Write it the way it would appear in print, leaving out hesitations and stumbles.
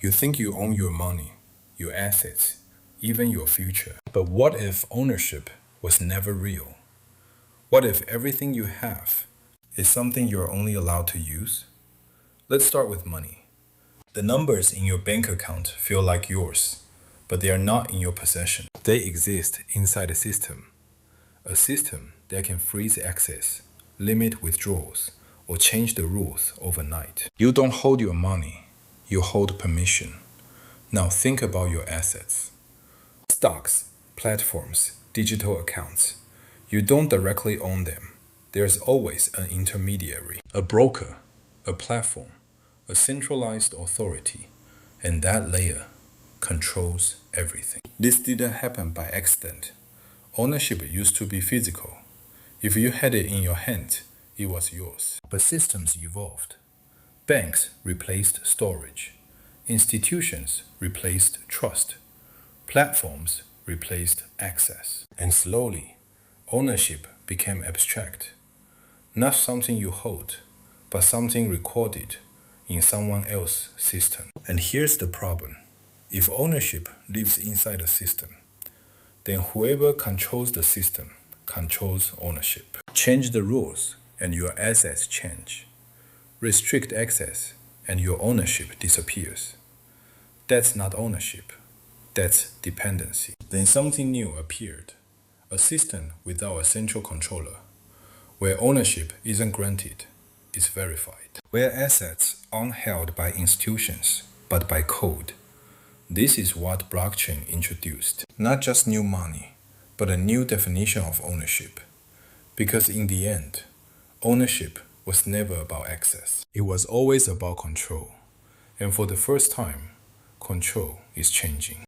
You think you own your money, your assets, even your future. But what if ownership was never real? What if everything you have is something you're only allowed to use? Let's start with money. The numbers in your bank account feel like yours, but they are not in your possession. They exist inside a system that can freeze access, limit withdrawals, or change the rules overnight. You don't hold your money, you hold permission. Now think about your assets. Stocks, platforms, digital accounts. You don't directly own them. There's always an intermediary, a broker, a platform, a centralized authority, and that layer controls everything. This didn't happen by accident. Ownership used to be physical. If you had it in your hand, it was yours. But systems evolved. Banks replaced storage. Institutions replaced trust. Platforms replaced access. And slowly, ownership became abstract. Not something you hold, but something recorded in someone else's system. And here's the problem. If ownership lives inside a system, then whoever controls the system controls ownership. Change the rules and your assets change. Restrict access and your ownership disappears. That's not ownership. That's dependency. Then something new appeared. A system without a central controller, where ownership isn't granted, it's verified. Where assets aren't held by institutions, but by code. This is what blockchain introduced. Not just new money, but a new definition of ownership. Because in the end, ownership was never about access. It was always about control. And for the first time, control is changing.